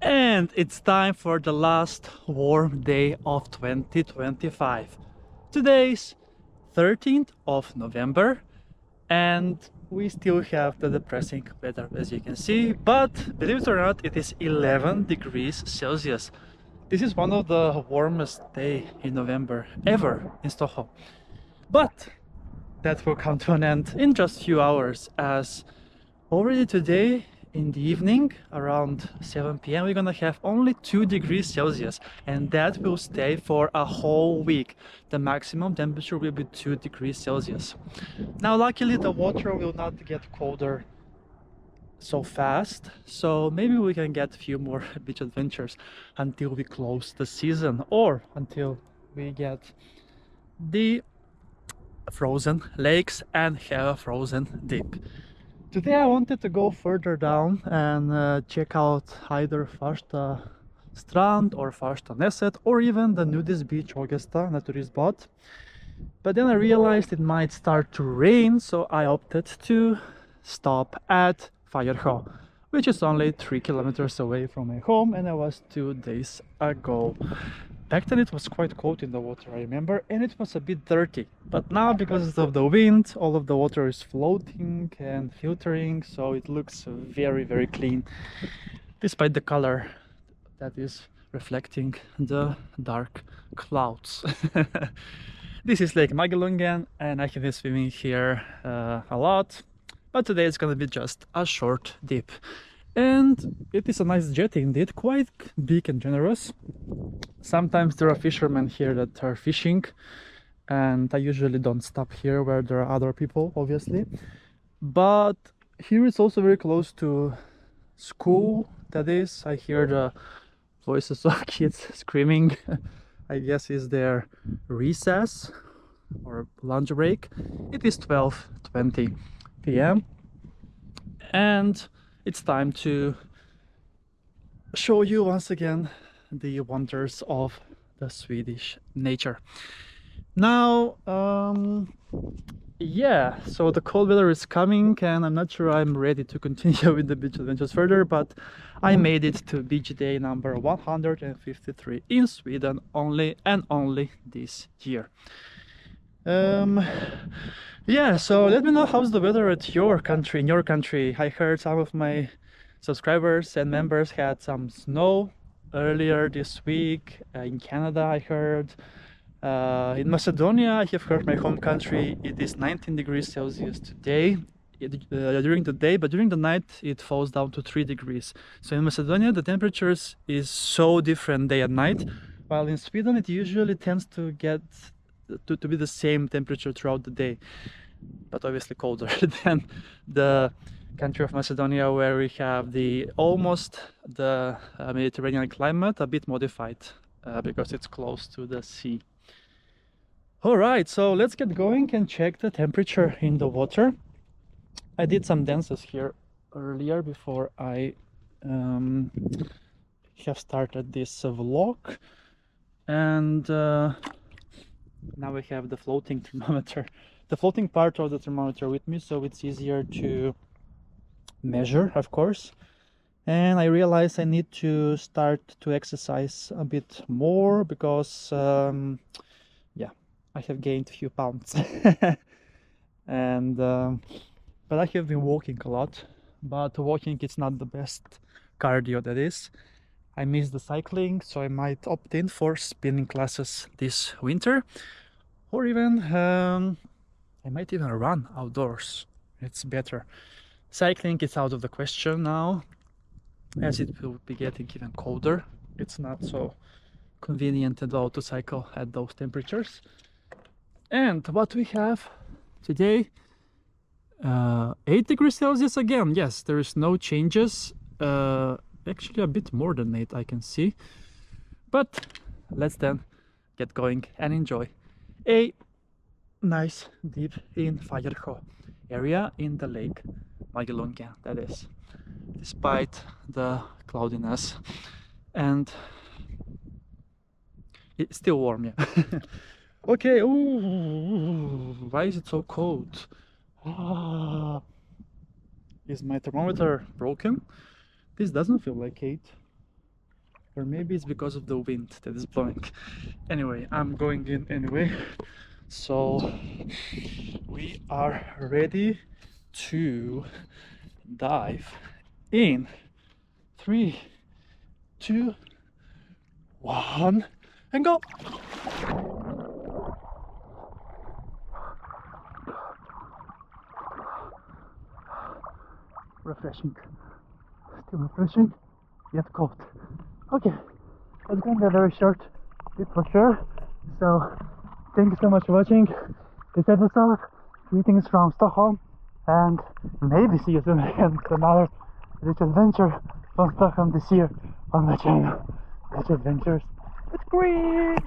And it's time for the last warm day of 2025. Today's 13th of November, and we still have the depressing weather as you can see, but believe it or not, it is 11 degrees Celsius. This is one of the warmest day in November ever in Stockholm. But that will come to an end in just a few hours, as already today in the evening around 7 p.m. we're gonna have only 2 degrees Celsius, and that will stay for a whole week. The maximum temperature will be 2 degrees Celsius. Now luckily the water will not get colder so fast, so maybe we can get a few more beach adventures until we close the season, or until we get the frozen lakes and have a frozen dip. Today I wanted to go further down and check out either Farsta Strand or Farsta Neset, or even the nudist beach Augusta Naturistbad. But then I realized it might start to rain, so I opted to stop at Fagersjö, which is only 3 kilometers away from my home, and I was 2 days ago. Back then it was quite cold in the water, I remember, and it was a bit dirty. But now, because of the wind, all of the water is floating and filtering, so it looks very, very clean, despite the color that is reflecting the dark clouds. This is Lake Magelungen, and I have been swimming here a lot, but today it's gonna be just a short dip. And it is a nice jetty indeed, quite big and generous. Sometimes there are fishermen here that are fishing, and I usually don't stop here where there are other people, obviously. But here it's also very close to school, that is. I hear the voices of kids screaming. I guess it's their recess or lunch break. It is 12:20 p.m. and it's time to show you once again the wonders of the Swedish nature. Now, yeah, so the cold weather is coming, and I'm not sure I'm ready to continue with the beach adventures further, but I made it to beach day number 153 in Sweden only and only this year. Yeah, so let me know how's the weather at your country, in your country. I heard some of my subscribers and members had some snow earlier this week. In Canada I heard. In Macedonia, I have heard, my home country, it is 19 degrees Celsius today during the day, but during the night it falls down to 3 degrees. So in Macedonia the temperatures is so different day and night, while in Sweden it usually tends to get to be the same temperature throughout the day, but obviously colder than the country of Macedonia, where we have the almost the Mediterranean climate, a bit modified because it's close to the sea. All right, so let's get going and check the temperature in the water. I did some dances here earlier before I have started this vlog, and now we have the floating thermometer, the floating part of the thermometer with me, so it's easier to measure, of course. And I realize I need to start to exercise a bit more because yeah, I have gained a few pounds. And but I have been walking a lot, but walking is not the best cardio, that is. I miss the cycling, so I might opt in for spinning classes this winter, or even I might even run outdoors. It's better. Cycling is out of the question now, as it will be getting even colder. It's not so convenient at all to cycle at those temperatures. And what we have today, 8 degrees Celsius again. Yes, there is no changes. Actually a bit more than 8 I can see, but let's then get going and enjoy a nice dip in Fagersjö area in the lake Magelungen, that is, despite the cloudiness, and it's still warm. Yeah. Okay. Ooh, why is it so cold? Is my thermometer broken? This doesn't feel like 8. or maybe it's because of the wind that is blowing. Anyway, I'm going in anyway. So we are ready to dive in. 3, 2, 1, and go! Refreshing. Still refreshing, yet cold. Okay, it's gonna be a very short bit for sure. So, thank you so much for watching this episode. Greetings from Stockholm, and maybe see you soon again to another rich adventure from Stockholm this year on my channel. Rich Adventures with Kris!